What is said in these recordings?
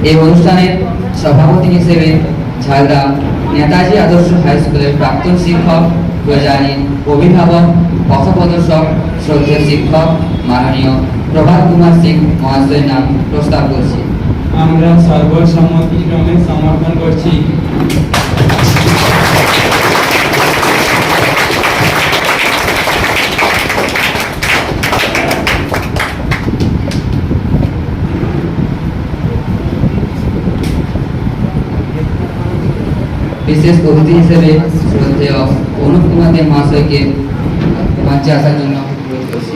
এই অনুষ্ঠানের সভাপতি হিসেবে ঝাড়গ্রাম নেতাজি আদর্শ হাই স্কুলের প্রাক্তন শিক্ষক, প্রজানীর অভিভাবক, পথপ্রদর্শক, শ্রদ্ধেয় শিক্ষক মাননীয় প্রভাত কুমার সিং মহাশয়ের নাম প্রস্তাব করছি। আমরা সর্বসম্মতিক্রমে সমর্থন করছি। বিশেষ অতিথি হিসেবে শ্রদ্ধেয় অনুপ কুমার দে মহাশয়কে মঞ্চে আসার জন্য অনুরোধ করছি।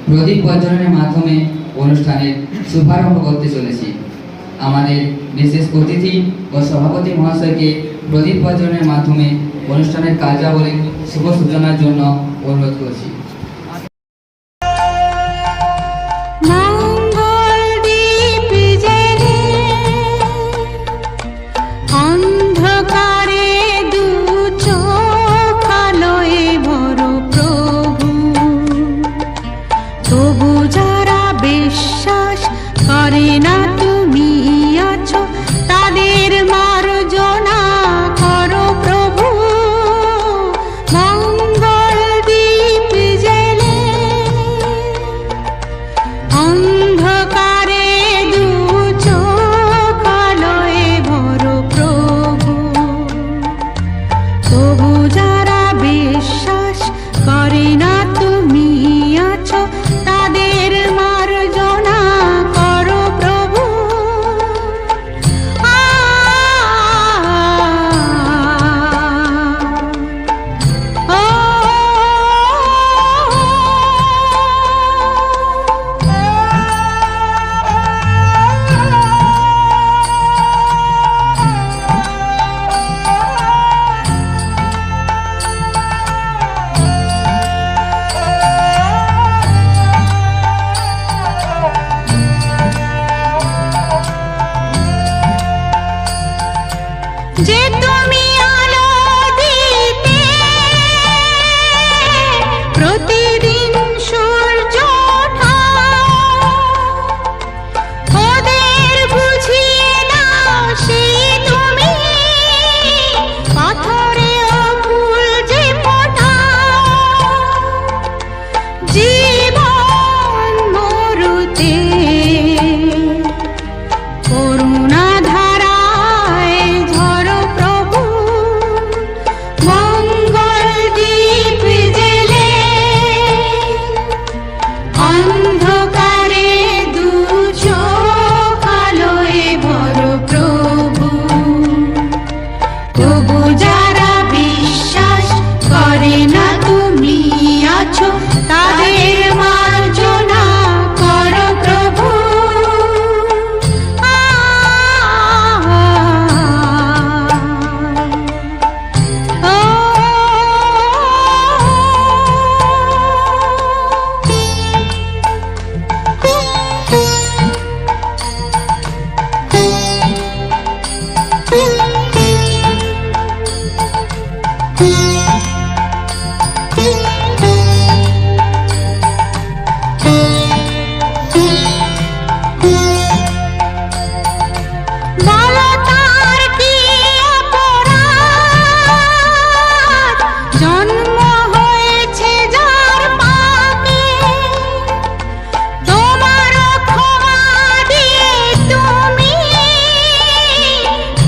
প্রদীপ প্রজ্বলনের মাধ্যমে অনুষ্ঠানের শুভারম্ভ করতে চলেছি। আমাদের বিশেষ অতিথি ও সভাপতি মহাশয়কে প্রদীপ প্রজ্বলনের মাধ্যমে অনুষ্ঠানের কার্যাবলী শুভ সূচনার জন্য অনুরোধ করছি।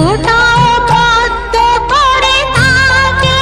ওটা পদ্ম করে থাকে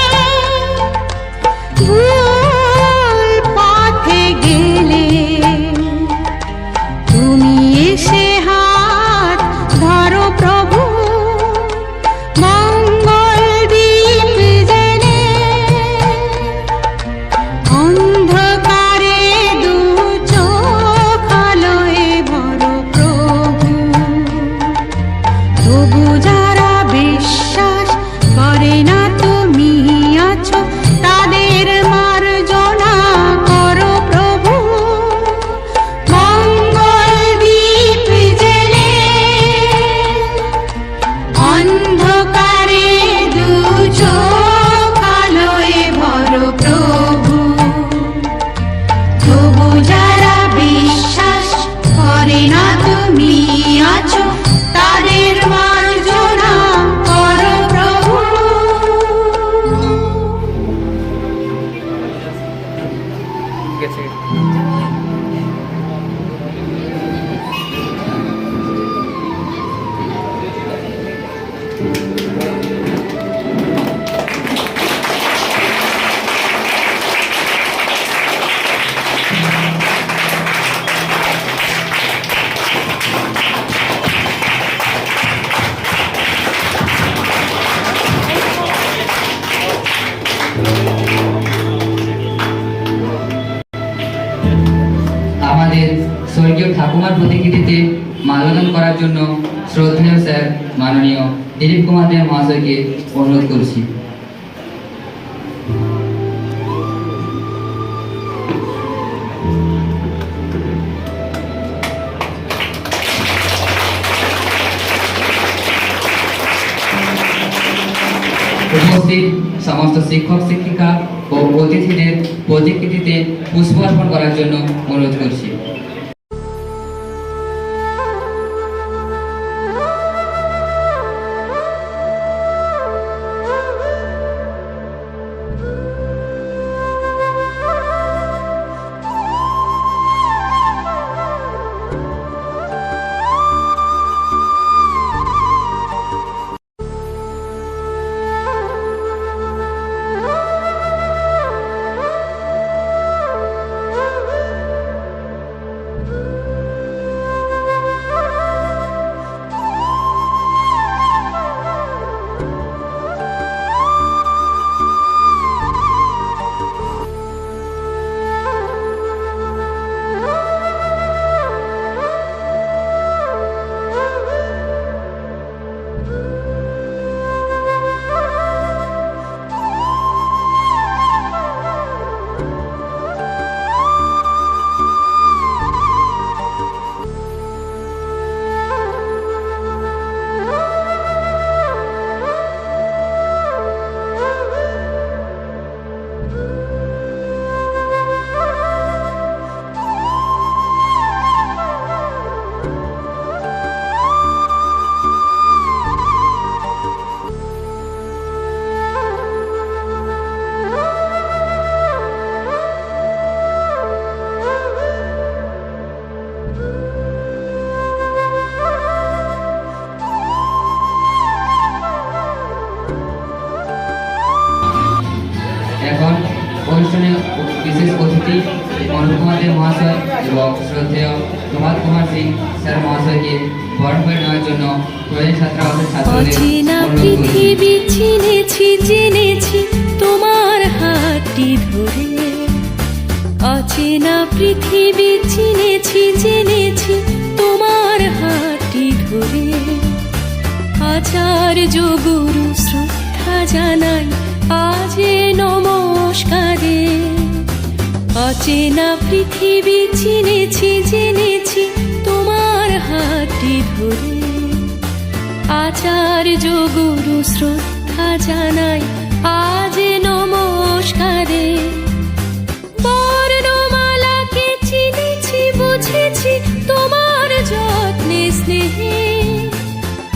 ঠাকুমার প্রতিকৃতিতে মাল্যদান করার জন্য শ্রদ্ধেয় স্যার মাননীয় দিলীপ কুমার দে মহাশয়কে অনুরোধ করছি। উপস্থিত সমস্ত শিক্ষক শিক্ষিকা ও অতিথিদের প্রতিকৃতিতে পুষ্প অর্পণ করার জন্য অনুরোধ করছি। এখন অনুষ্ঠানে বিশেষ অতিথি অনুপ কুমার দে মহাশয় এবং শ্রদ্ধেয় প্রভাত কুমার সিং স্যার মহাশয়কে বরণ করে নেওয়ার জন্য প্রয়োজন ছাত্রাবাসের ছাত্রদের অচেনা অনুরোধ করছি। পৃথিবী চিনেছি জেনেছি তোমার হাতটি ধরে, অচেনা পৃথিবী চিনেছি জেনেছি তোমার হাতটি ধরে, আচার্য গুরু শ্রদ্ধা জানাই আজ নমস্কারে। অচেনা পৃথিবী চিনেছি জেনেছি তোমার হাতটি ধরে, আচার্য গুরু শ্রদ্ধা জানাই আজ নমস্কারে। বর্ণমালাকে চিনেছি বুঝেছি তোমার যত্নে স্নেহে,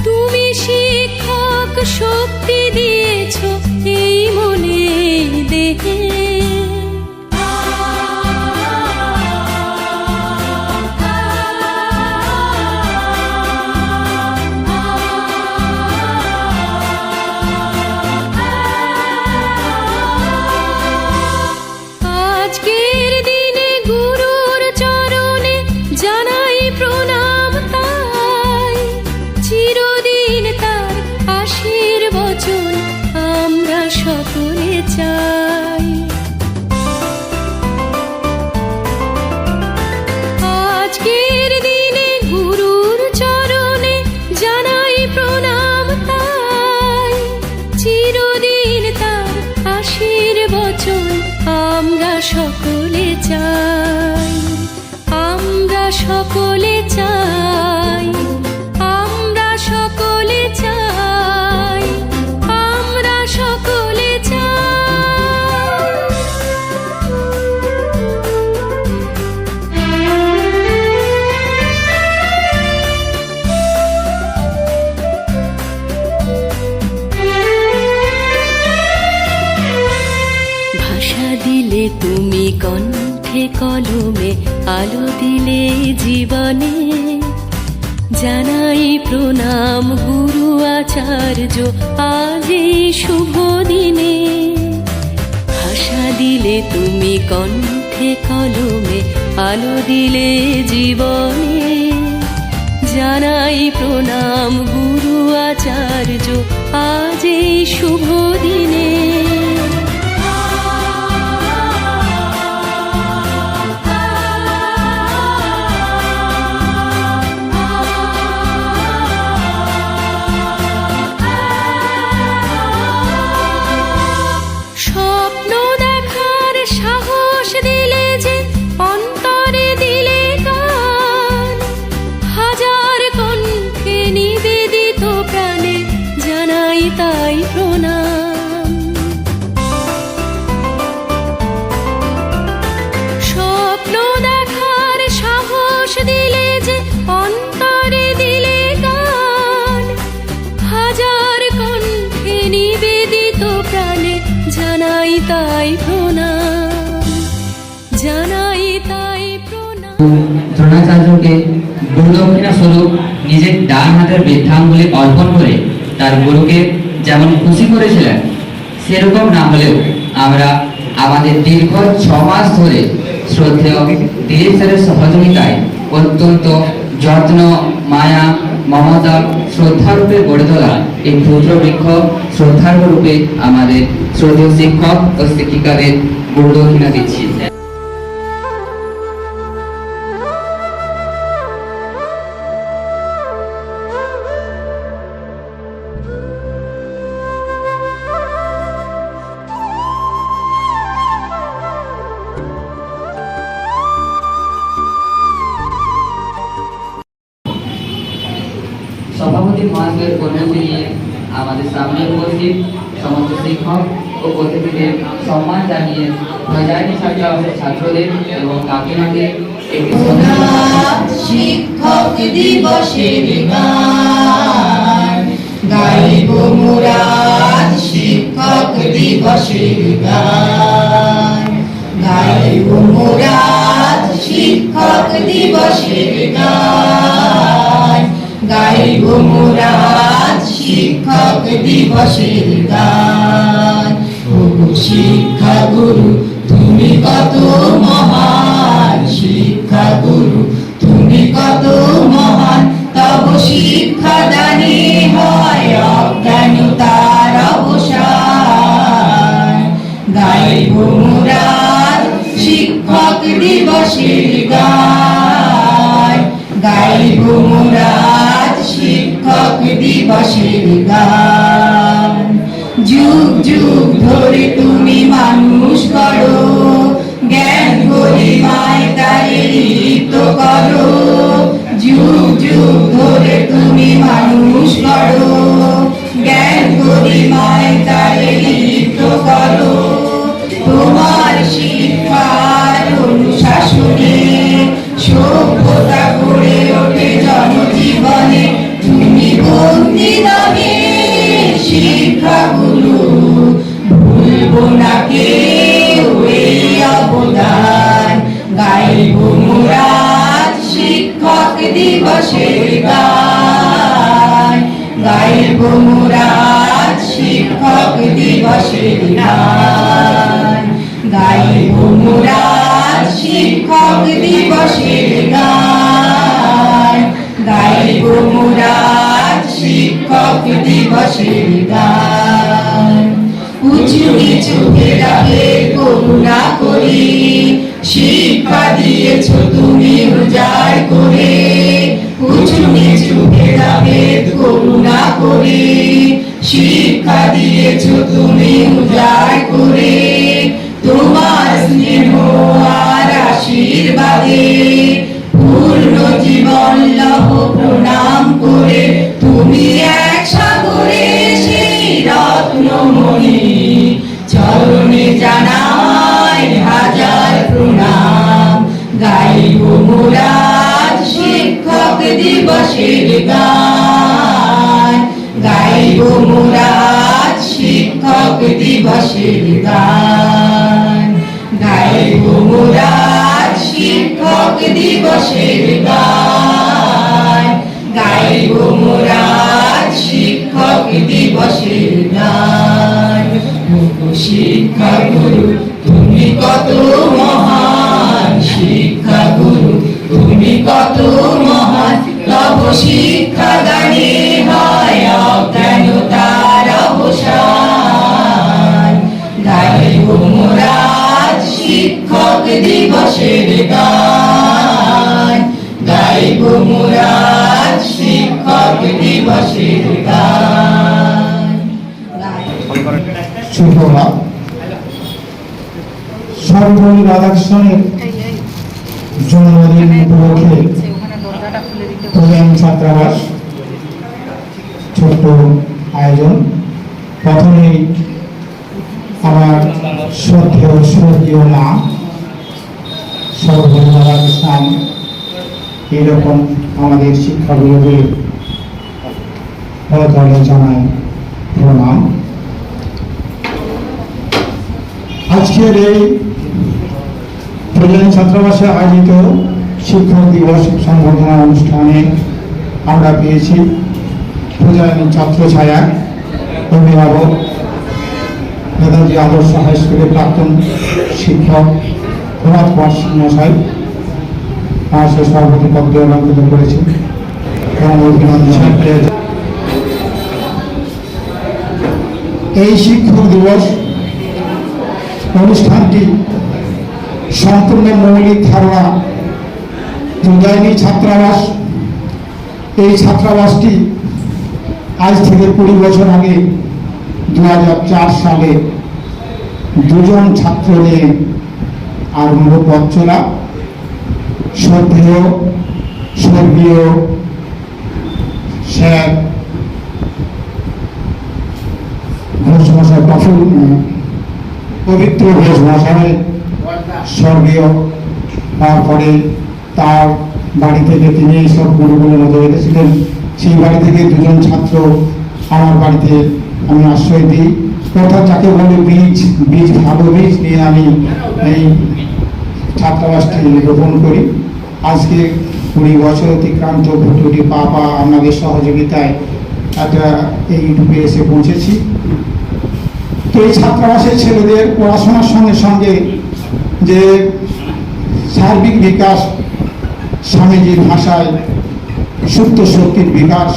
তুমি শিক্ষক শক্তি দিয়েছ এই মনে দেহে। আজকের দিনে গুরুর চরণে জানাই প্রণাম তাই, চিরদিন তার আশীর্বচন আমরা সকলে চাই। আজকের দিনে গুরুর চরণে জানাই প্রণাম তাই, চিরদিন তার আশীর্বচন আমরা সকলে চাই। আমরা সকলে চাই, আমরা সকলে চাই, আমরা সকলে চাই। ভাষা দিলে তুমি কণ্ঠে কলমে, আলো দিলে জীবনে, জানাই প্রণাম গুরু আচার্য আজ এই শুভ দিনে। ভাষা দিলে তুমি কণ্ঠে কলমে, আলো দিলে জীবনে, জানাই প্রণাম গুরু আচার্য আজ এই শুভ দিনে। তাই প্রণাম, জানাই তাই প্রণাম। দ্রোণাচার্যকে গুরুদক্ষিণা স্বরূপ নিজের ডান হাতের বৃদ্ধাঙ্গুলি অর্পণ করে তার গুরুকে যেমন খুশি করেছিলেন, সেরকম না হলেও আমরা আমাদের দীর্ঘ 6 মাস ধরে শ্রদ্ধেয় দিলীপ স্যারের সহযোগিতায় অত্যন্ত যত্ন, মায়া, মমতা, শ্রদ্ধারূপে গড়ে তোলা এই ক্ষুদ্র বৃক্ষ শ্রদ্ধার্ঘ রূপে আমাদের শ্রদ্ধেয় শিক্ষক ও শিক্ষিকাদের গুরুদক্ষিণা দিচ্ছি। সভাপতি মহাশয়ের অনুমতি নিয়ে আমাদের সামনে উপস্থিত সমস্ত শিক্ষক ও অতিথিদের সম্মান জানিয়ে প্রজায়নী ছাত্রাবাসের ছাত্রদের এবং কাকিমাদের একটি শিক্ষক দিবসের গান গাইব মুরাদ, শিক্ষক দিবসের গান গাইব মুরাদ, শিক্ষক দিবসের গান গাইব মুরাদ, শিক্ষক দিবসের গান। ও শিক্ষা গুরু তুমি কত মহান, শিক্ষা গুরু তুমি কত মহান, তব শিক্ষা দানে হয় অজ্ঞানতার অবসান। গাইব মুরাদ, শিক্ষক দিবসের গান গাইব মুরাদ, শিক্ষক দিবসের গান। যুগ যুগ ধরে তুমি মানুষ করো, জ্ঞান গরিমায় তারে লিপ্ত করো। যুগ যুগ ধরে তুমি মানুষ করো, জ্ঞান গরিমায় তারে লিপ্ত করো। তোমার শিক্ষার অনুশাসনে সভ্যতা গড়ে ওঠে জনজীবনে। তুমি বন্দী নহে শিক্ষা গুরু, ভুলবো না কেউ এই অবদান। গাইব মুরাদ, শিক্ষক দিবসের গান গাইব মুরাদ, শিক্ষক দিবসের গান গাইব মুরাদ, শিক্ষক দিবসের গান গাইব মুরাদ, শিক্ষক দিবসের গান। উঁচু নিচু ভেদাভেদ করুণা করি, শিক্ষা দিয়েছ তুমি উজাড় করে। উঁচু নিচু ভেদাভেদ করুণা করে, শিক্ষা দিয়েছ তুমি উজাড় করে। তোমার স্নেহ আর আশীর্বাদে পূর্ণ জীবন লহ প্রণাম করে। তুমি এক সাগরে সেই রত্নমণি, চরণে জানাই হাজার প্রণাম। গাইব মুরাদ, শিক্ষক দিবসের গান গাইব মুরাদ, শিক্ষক দিবসের গান গাইব মুরাদ, শিক্ষক দিবসের গান গাইব মুরাদ, শিক্ষক দিবসের গান। শিক্ষা গুরু তুমি কত মহান, শিক্ষা গুরু তুমি কত মহান, তব শিক্ষা দানে হয় অজ্ঞানতার অবসান। গাইব মুরাদ, শিক্ষক দিবসের গান গাইব মুরাদ, শিক্ষক দিবসের গান। সুপ্রভাত। সর্বপল্লী রাধাকৃষ্ণনের জন্মদিন উপলক্ষে প্রধান ছাত্রাবাস ছোট্ট আয়োজন। প্রথমেই আমার শ্রদ্ধেয় স্বর্গীয় মা সর্বপল্লী রাধাকৃষ্ণন এরকম আমাদের শিক্ষাগুলোকে পদতলে জানাই প্রণাম। আজকের এই প্রজন্ম ছাত্রাবাসে আয়োজিত শিক্ষক দিবস সংবর্ধনা অনুষ্ঠানে আমরা পেয়েছি প্রজন্ম ছাত্র ছায়া অভিভাবক নেতাজি আদর্শ হাই স্কুলের প্রাক্তন শিক্ষক প্রভাত কুমার সিং মশাই সে সভাপতি পদে অলঙ্কৃত করেছে এবং অভিনন্দন পেয়েছে। এই শিক্ষক দিবস অনুষ্ঠানটি সম্পূর্ণ মৌলিক ধারণা উদয়নী ছাত্রাবাস। এই ছাত্রাবাসটি আজ থেকে 20 বছর আগে 2004 সালে দুজন ছাত্র নিয়ে আরম্ভ পথ চলা। স্বর্গীয় স্যার ঘোষ মশাই পবিত্র ঘোষ মশাই স্বর্গীয় তারপরে তার বাড়ি থেকে তিনি এইসব গুরুগুলোর মধ্যে রেখেছিলেন। সেই বাড়ি থেকে দুজন ছাত্র আমার বাড়িতে আমি আশ্রয় দিই, অর্থাৎ যাকে বলে বীজ ভালো বীজ নিয়ে আমি এই ছাত্রাবাসটি রোপণ করি। আজকে 20 বছর অতিক্রান্ত ভুটুটি পাপা আপনাদের সহযোগিতায় একটা এই ইউটিউবে এসে পৌঁছেছি। তো এই ছাত্রাবাসের ছেলেদের পড়াশোনার সঙ্গে সঙ্গে যে সার্বিক বিকাশ, স্বামীজির ভাষায় সুপ্ত শক্তির বিকাশ,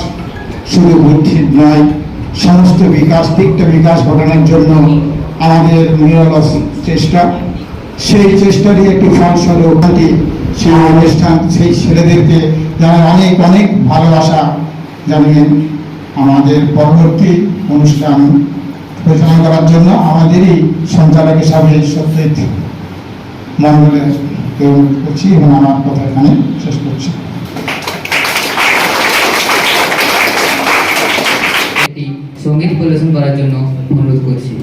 শুধু বুদ্ধির নয় সমস্ত বিকাশ, দিকটা বিকাশ ঘটানোর জন্য আমাদের নিরলস চেষ্টা, সেই চেষ্টারই একটি ফলস্বরূপ সেই অনুষ্ঠান, সেই ছেলেদেরকে যারা অনেক অনেক ভালোবাসা জানিয়ে আমাদের পরবর্তী অনুষ্ঠান পরিচালনা করার জন্য আমাদেরই সঞ্চালক হিসাবে সত্যজিৎ মন্ডলের অনুরোধ করছি এবং আমার কথা এখানে শেষ করছি। একটি সঙ্গীত পরিবেশন করার জন্য অনুরোধ করছি।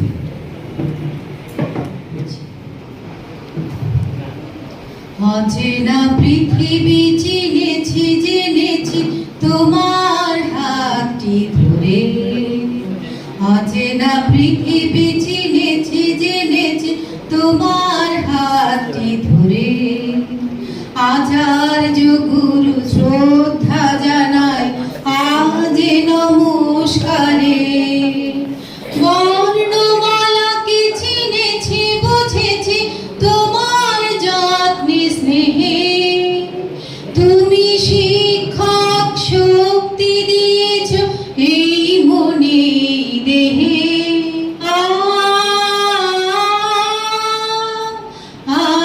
অচেনা পৃথিবী চিনেছি জেনেছি তোমার হাতটি ধরে, অচেনা পৃথিবী চিনেছি জেনেছি তোমার হাতটি ধরে। আচার্য গুরু শ্রদ্ধা জানাই আজ নমস্কারে, বর্ণমালাকে চিনেছি বুঝেছি তোমার যত্নে স্নেহে। তুমি শিক্ষক শক্তি দিয়েছ এই মনে দেহে।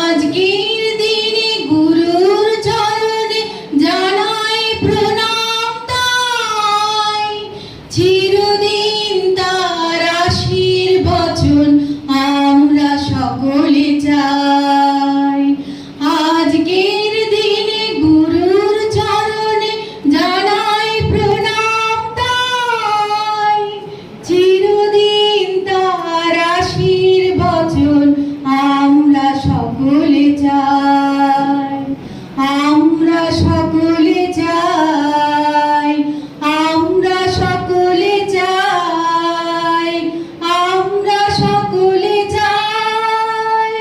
আজকের দিনে গুরুর চরণে জানাই প্রণাম তাই, চিরদিন তার আশীর্বচন আমরা সকলে চাই। আজকের দিনে গুরুর চরণে জানাই প্রণাম তাই, চিরদিন তার আশীর্বচন আমরা সকলে চাই। আমরা সকলে চাই, আমরা সকলে চাই, আমরা সকলে চাই।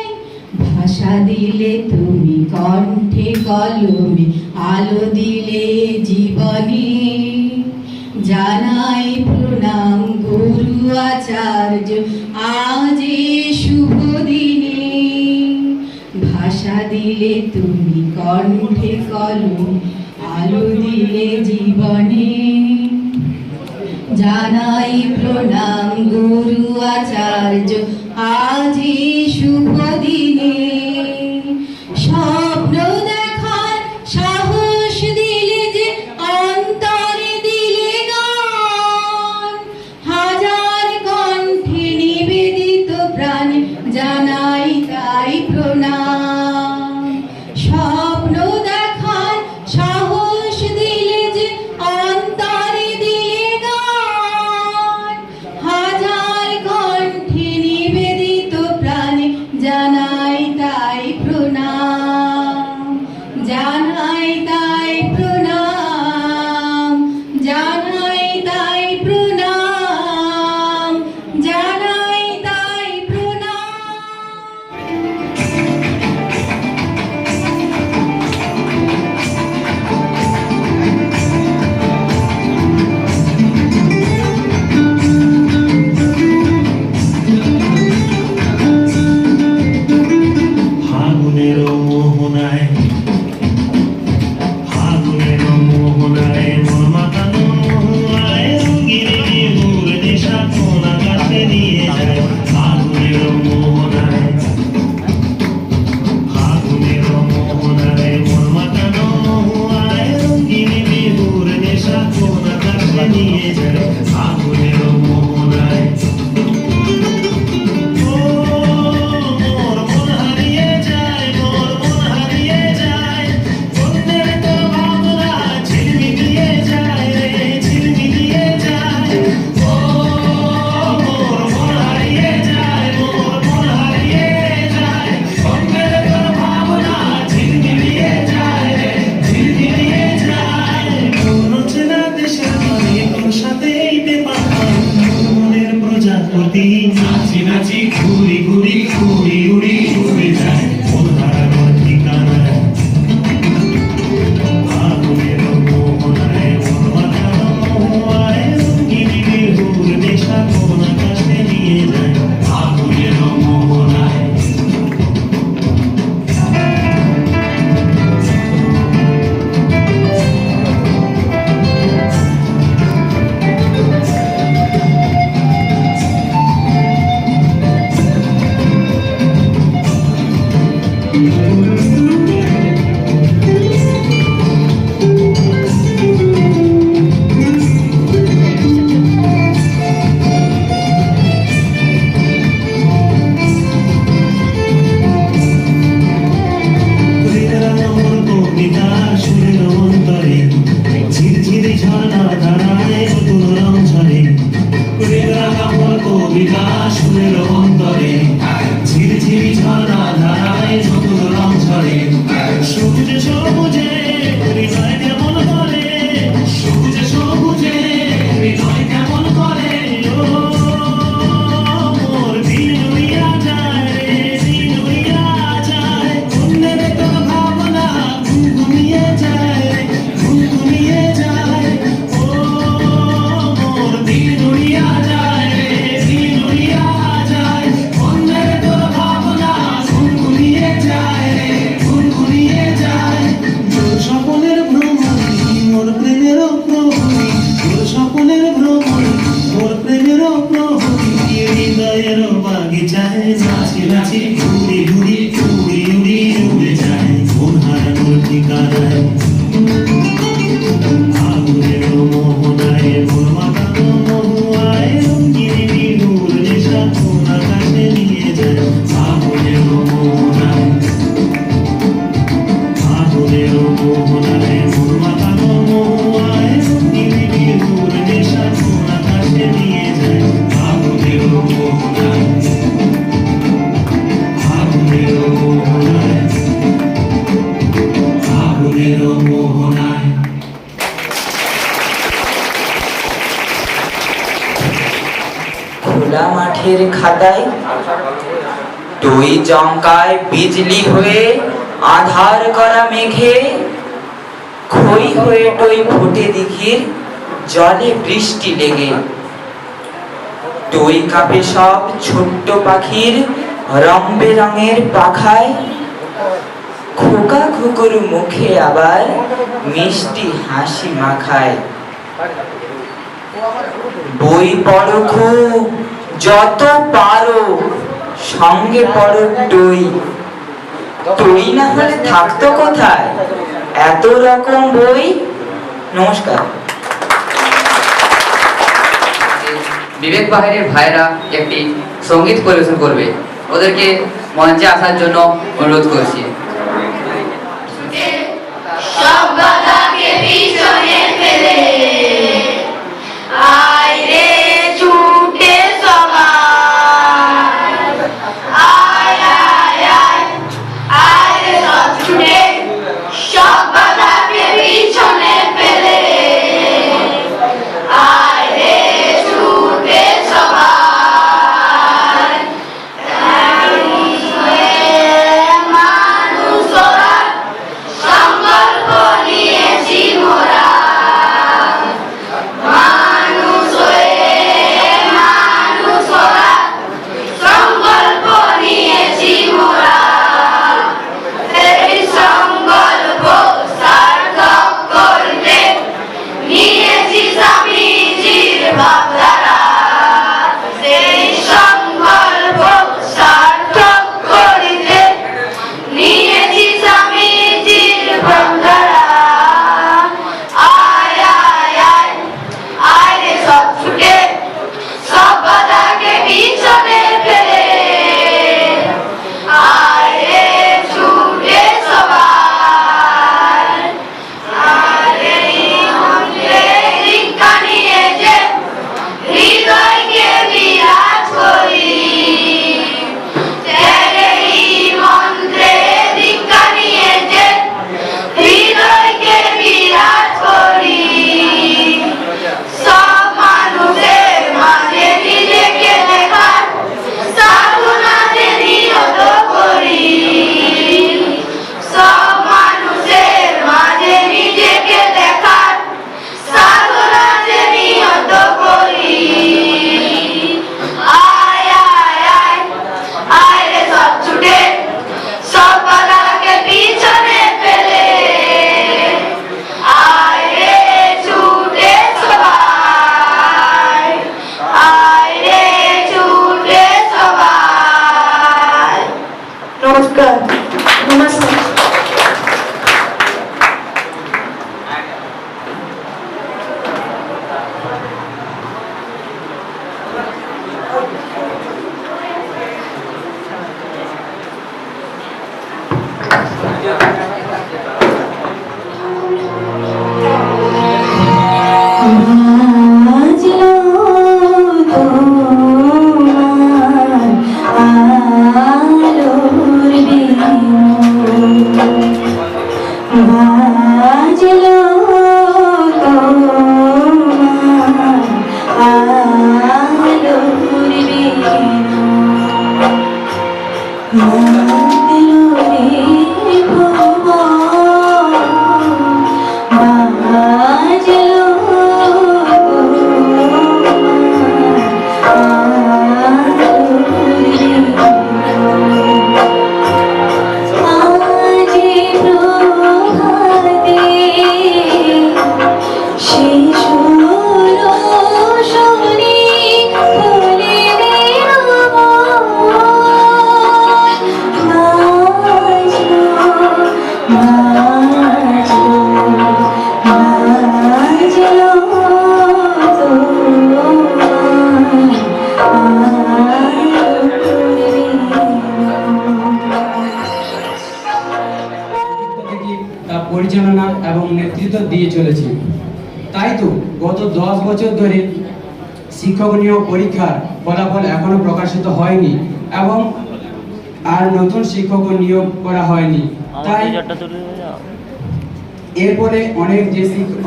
ভাষা দিলে তুমি কণ্ঠে কলমে, আলো দিলে জীবনে, জানাই প্রণাম গুরু আচার্য আজ এই শুভ দিনে। ভাষা দিলে তুমি কণ্ঠে কলমে, আলো দিলে জীবনে, জানাই প্রণাম গুরু আচার্য আজ এই শুভ দিনে। স্বপ্ন দেখার সাহস দিলে যে অন্তরে দিলে গান, হাজার কণ্ঠে নিবেদিত প্রাণে জানাই তাই প্রণাম। স্বপ্ন দেখার সাহস দিলে যে অন্তরে দিলে গান, হাজার কণ্ঠে নিবেদিত প্রাণে জানাই ঘুরি ঘুরি ঘুরি উড়ি উড়ে যায় মন হারানোর ঠিকানায় আগুনের মোহনায় মন মাতানো মোহায় রঙিন বিহুর নেশা কোন আকাশে নিয়ে যায় আগুনের মোহনায় খোলা মাঠের খাতায় টই জঙ্কায় বিজলি হয়ে আধার করা মেঘে খই হয়ে টই ফুটে দিঘির জলে বৃষ্টি লেগে টই কাঁপে সব ছোট্ট পাখির রং বেরঙের পাখায় খোকা খুকুর মুখে আবার মিষ্টি হাসি মাখায় বই পড়ো খুব যত পারো সঙ্গে পড়ো টই টই না হলে থাকতো কোথায় এত রকম বই। নমস্কার। বিবেক বাহিরের ভাইরা একটি সঙ্গীত পরিবেশন করবে, ওদেরকে মঞ্চে আসার জন্য অনুরোধ করছি। সব বাধাকে পিছনে ফেলে আয় রে ছুটে সবাই আয় আয় আয় আয় রে সব ছুটে সব বাধাকে পিছনে ফেলে আয় রে ছুটে সবাই মানুষ ওরা সংকল্প নিয়েছি মোরা আলোর বিনু বাজলো তোমার আলোর বিনু মাতলো রে ভুবন বাজলো থেকে তা পরিচালনা এবং নেতৃত্ব দিয়ে চলেছি। তাই তো গত 10 বছর ধরে শিক্ষক নিয়োগ পরীক্ষার ফলাফল এখনো প্রকাশিত হয়নি এবং আর নতুন শিক্ষক নিয়োগ করা হয়নি। তাই এরপরে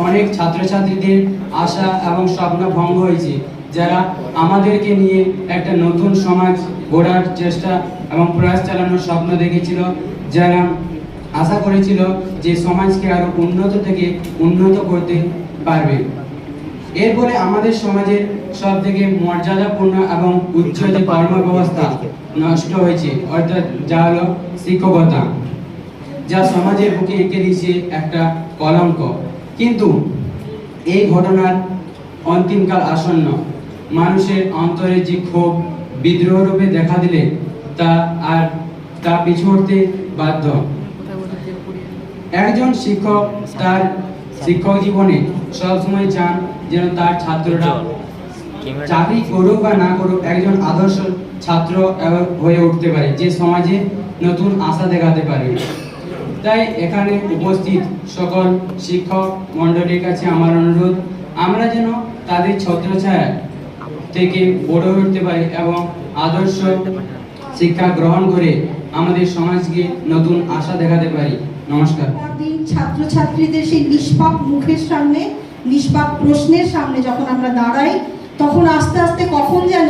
অনেক ছাত্রছাত্রীদের আশা এবং স্বপ্ন ভঙ্গ হয়েছে, যারা আমাদেরকে নিয়ে একটা নতুন সমাজ গড়ার চেষ্টা এবং প্রয়াস চালানোর স্বপ্ন দেখেছিল, যারা আশা করেছিল যে সমাজকে আরো উন্নত থেকে উন্নত করতে পারবে। এরপরে আমাদের সমাজের সব থেকে মর্যাদাপূর্ণ এবং উচ্চ কর্ম ব্যবস্থা নষ্ট হয়েছে, অর্থাৎ যা হলো শিক্ষকতা, যা সমাজের বুকে এঁকে দিয়েছে একটা কলঙ্ক। কিন্তু এই ঘটনার অন্তিমকাল আসন্ন। মানুষের অন্তরে যে ক্ষোভ বিদ্রোহ রূপে দেখা দিলে তা পিছু হটতে বাধ্য। একজন শিক্ষক তার শিক্ষক জীবনে সবসময় চান যেন তার ছাত্ররা চাকরি করুক বা না করুক একজন আদর্শ ছাত্র হয়ে উঠতে পারে, যে সমাজে নতুন আশা দেখাতে পারে। তাই এখানে উপস্থিত সকল শিক্ষক মণ্ডলীর কাছে আমার অনুরোধ, আমরা যেন তাদের ছত্রছায়া থেকে বড় হয়ে উঠতে পারি এবং আদর্শ শিক্ষা গ্রহণ করে আমাদের সমাজকে নতুন আশা দেখাতে পারি। নমস্কার। ছাত্রছাত্রীদের সেই নিষ্পাপ মুখের সামনে, নিষ্পাপ প্রশ্নের সামনে যখন আমরা দাঁড়াই, তখন আস্তে আস্তে কখন যেন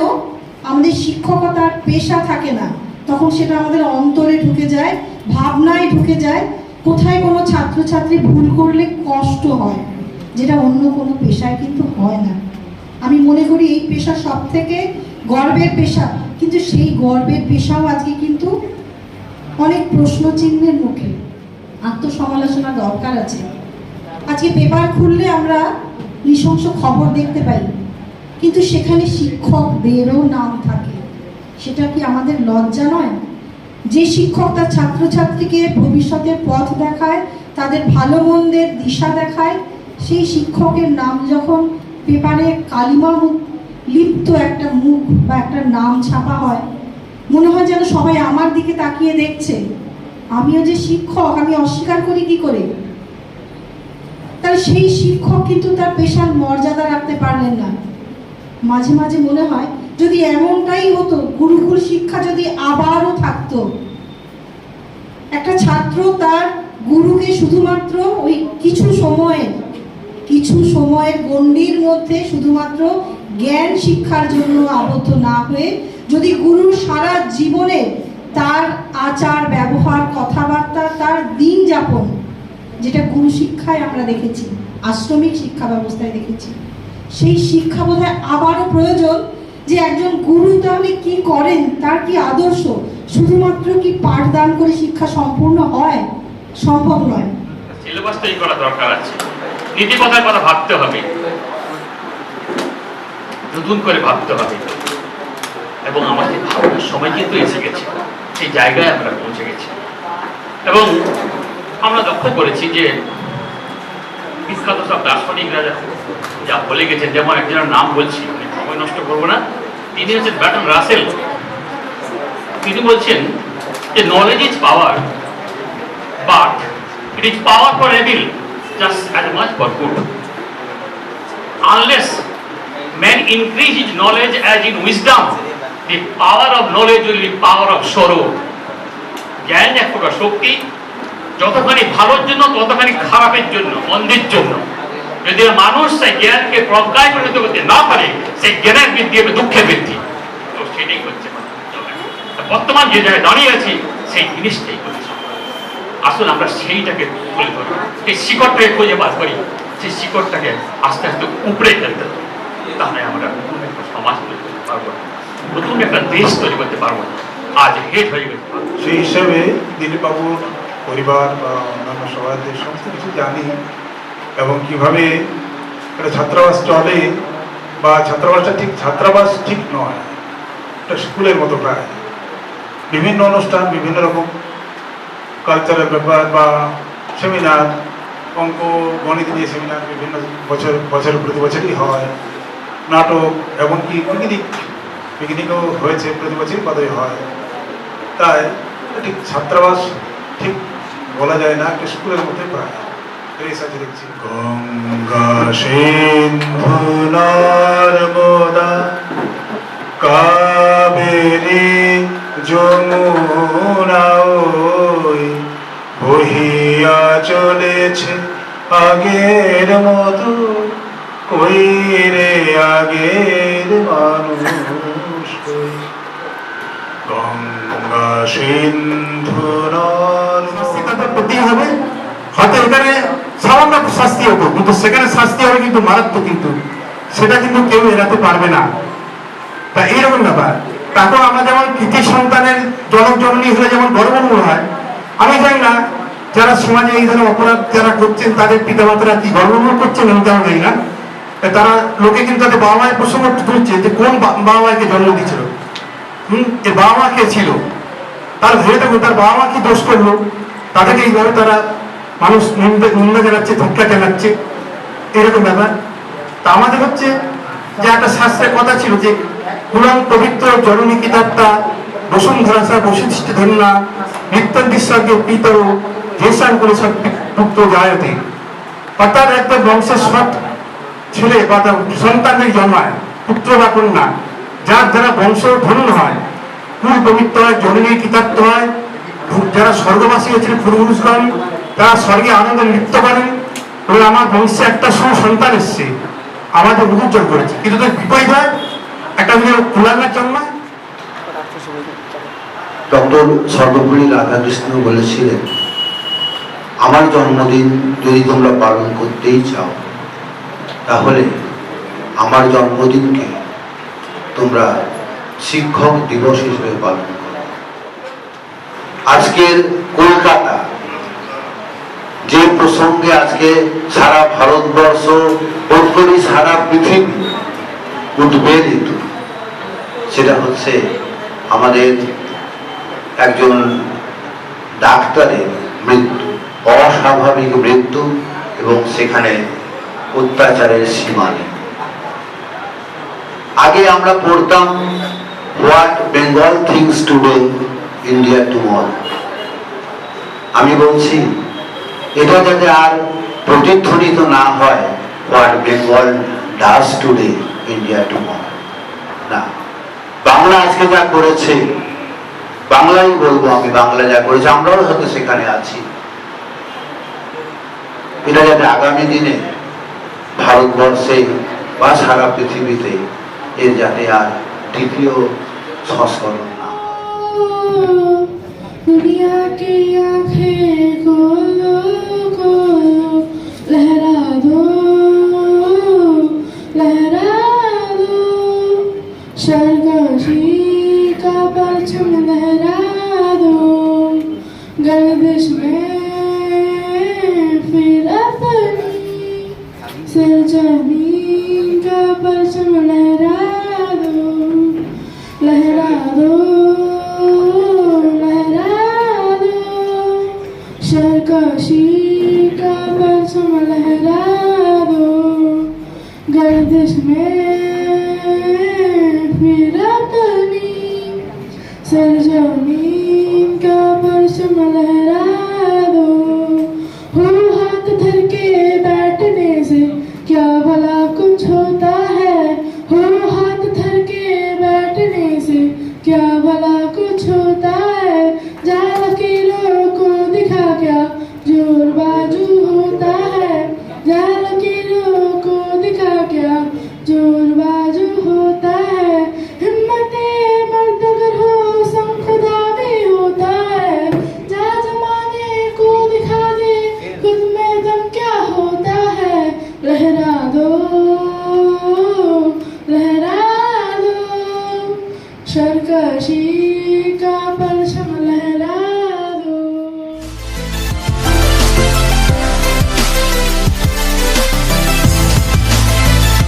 আমাদের শিক্ষকতার পেশা থাকে না, তখন সেটা আমাদের অন্তরে ঢুকে যায়, ভাবনায় ঢুকে যায়। কোথায় কোনো ছাত্রছাত্রী ভুল করলে কষ্ট হয়, যেটা অন্য কোনো পেশায় কিন্তু হয় না। আমি মনে করি এই পেশা সব থেকে গর্বের পেশা, কিন্তু সেই গর্বের পেশাও আজকে কিন্তু অনেক প্রশ্ন চিহ্নের মুখে। আত্মসমালোচনা দরকার আছে। আজকে পেপার খুললে আমরা নৃশংস খবর দেখতে পাই, কিন্তু সেখানে শিক্ষকদেরও নাম থাকে। সেটা কি আমাদের লজ্জা নয়? যে শিক্ষক তার ছাত্রছাত্রীকে ভবিষ্যতের পথ দেখায়, তাদের ভালো মন্দের দিশা দেখায়, সেই শিক্ষকের নাম যখন পেপারে কালিমা লিপ্ত একটা মুখ বা একটা নাম ছাপা হয়, মনে হয় যেন সবাই আমার দিকে তাকিয়ে দেখছে। আমিও যে শিক্ষক, আমি অস্বীকার করি কি করে? তাহলে সেই শিক্ষক কিন্তু তার পেশার মর্যাদা রাখতে পারলেন না। মাঝে মাঝে মনে হয় যদি এমনটাই হতো, গুরুকুল শিক্ষা যদি আবারও থাকতো, একটা ছাত্র তার গুরুকে শুধুমাত্র ওই কিছু সময়ের গণ্ডির মধ্যে শুধুমাত্র জ্ঞান শিক্ষার জন্য আবদ্ধ না হয়ে যদি গুরুর সারা জীবনে তার আচার ব্যবহার, কথাবার্তা, তার দিন যাপন, যেটা গুরু শিক্ষায় আমরা দেখেছি, আশ্রমিক শিক্ষা ব্যবস্থায় দেখেছি, সেই শিক্ষা বোধহয় আবারও প্রয়োজন। যে একজন গুরু তাহলে কি করেন, তার কি আদর্শ, শুধুমাত্র কি পাঠদান করে শিক্ষা সম্পূর্ণ হয়? সম্ভব নয়। সিলেবাস তৈরি করা দরকার আছে, নীতিকথার কথা ভাবতে হবে, নতুন করে ভাবতে হবে, এবং আমাদের ভাবনার সময় কিন্তু এসে গেছে, সেই জায়গায় আমরা পৌঁছে গেছি। এবং আমরা লক্ষ্য করেছি যে বিখ্যাত সব দার্শনিকরা যা বলে গেছেন, যেমন একজনের নাম বলছি, সময় নষ্ট করবো না, তিনি হচ্ছেন বার্টন রাসেল। তিনি বলছেন যে knowledge is power, but it is power for evil just as much for good. Unless man increase his knowledge as in wisdom, the power of knowledge will be power of sorrow. জ্ঞান এক প্রকার শক্তি, যতখানি ভালোর জন্য ততখানি খারাপের জন্য, মন্দির জন্য। যদি মানুষ সেই জ্ঞানকে প্রজ্ঞায় পরিণত করতে না পারে, সেই জ্ঞানের বৃদ্ধি হবে দুঃখের বৃদ্ধি। তো সেটাই হচ্ছে বর্তমান যে জায়গায় দাঁড়িয়ে আছি, সেই জিনিসটাই করছি। আসুন আমরা সেইটাকে তুলে ধরি, সেই শিকড়টাকে খুঁজে বার করি, সেই শিকড়টাকে আস্তে আস্তে উপড়ে ফেলতে হবে। তাহলে আমরা নতুন একটা সমাজ তৈরি করতে পারবো, নতুন একটা দেশ তৈরি করতে পারবো। আজ হেট হয়ে গেছে। সেই হিসাবে দিলীপবাবুর পরিবার বা অন্যান্য সবাইদের সমস্ত কিছু জানি, এবং কিভাবে একটা ছাত্রাবাস চলে, বা ছাত্রাবাস ঠিক নয়, একটা স্কুলের মতো প্রায়। বিভিন্ন অনুষ্ঠান, বিভিন্ন রকম কালচারাল ব্যাপার বা সেমিনার, অঙ্ক গণিত নিয়ে সেমিনার বিভিন্ন বছর প্রতি বছরই হয়। নাটক, এমনকি পিকনিকও হয়েছে, প্রতি বছরই বোধহয় হয়। তাই ঠিক ছাত্রাবাস ঠিক বলা যায় না, একটা স্কুলের মধ্যে প্রায়। দেখছি গঙ্গা সিন্ধু নর্মদা কাবেরী যমুনা বহিয়া চলেছে আগের মতো, কই রে আগের মানুষ কই। গঙ্গা সিন্ধু নর্মদা প্রতি হবে, হয়তো এখানে সামান্য শাস্তি হতো, কিন্তু সেখানে শাস্তি হবে কিন্তু মারাত্মক, কিন্তু সেটা কিন্তু কেউ এড়াতে পারবে না। তা এইরকম ব্যাপার। তারপর আমরা যেমন কৃতি সন্তানের জনক জননী হলে যেমন গর্ব মনে হয়, আমি জানি না যারা সমাজে এই ধরনের অপরাধ যারা করছেন তাদের পিতামাতারা কি গর্ববোধ করছেন আমি তেমন জানি না। তারা লোকে কিন্তু তাদের বাবা মায়ের প্রসঙ্গ তুলছে যে কোন বাবা মাকে জন্ম দিয়েছিল, এর বাবা মা কে ছিল, তার ভেবে থাকুন তার বাবা মা কি দোষ করলো, তাদেরকে এইভাবে তারা মানুষ নিন্দা জানাচ্ছে, ধিক্কার জানাচ্ছে, এরকম ব্যাপার। তা আমাদের হচ্ছে যে একটা শাস্ত্রের কথা ছিল যে কুলং পবিত্র জননী কিতাবটা বসুন্ধরা বসুধিষ্ঠ ধন্যা নিত্যন্তিস্বর্গে পিতর যেসান করে সব পুত্র জায়তে। অর্থাৎ একদম বংশের সব ছেলে বা সন্তানদের জন্মায়, পুত্র বা কন্যা, যার দ্বারা বংশ ধন্য হয়, কুল পবিত্র হয়, জননীর কিতাব্দ হয়। যারা স্বর্গবাসী হয়েছিলেন পূর্বপুরুষগণ, তারা স্বর্গে আনন্দ নৃত্য করেন, এবং আমার বংশে একটা সুসন্তান এসছে, আমাদের উজ্জ্বল করেছে। কিন্তু তার বিপরীত হয়, একটা কুলাঙ্গার জন্মায়। ডক্টর সর্বপল্লী রাধাকৃষ্ণ বলেছিলেন, আমার জন্মদিন যদি তোমরা পালন করতেই চাও, তাহলে আমার জন্মদিনকে তোমরা শিক্ষক দিবস হিসেবে পালন করো। আজকের কলকাতা যে প্রসঙ্গে আজকে সারা ভারতবর্ষ, বোধ করি সারা পৃথিবী উদ্বেলিত, সেটা হচ্ছে আমাদের একজন ডাক্তারের মৃত্যু, অস্বাভাবিক মৃত্যু, এবং সেখানে অত্যাচারের সীমা নেই। আগে আমরা পড়তাম what Bengal things today, India tomorrow. আমি বলছি এটা যাতে আর প্রতিধ্বনিত না হয় what Bengal does today, India tomorrow. না, বাংলা আজকে যা করেছে, বাংলাই বলবো আমি, বাংলা যা করেছে আমরাও হয়তো সেখানে আছি, এটা যাতে আগামী দিনে ভারতবর্ষে বা সারা পৃথিবীতে এর যাতে আর দ্বিতীয় সংস্করণ না হয়। दुनिया की आंखें खोलो खोलो, लहरा दो सरगोशी का परचम लहरा दो, गर्दिश में फिर अपनी सरजमी का परचम लहरा दो, लहरा दो सरगोशी का परचम लहरा दो, गर्दिश में फिर अपनी सरजमीन का परचम लहरा दो। हो हाथ धर के बैठने से क्या भला कुछ होता है, हो हाथ धर के बैठने से जोर बाजू होता है जहाँ लकीरों को दिखा क्या जोर बाजू होता है हिम्मते मर्द अगर हो संग खुदा भी होता है जहाँ जमाने को दिखा दे खुद में दम क्या होता है लहरा दो सरकशी का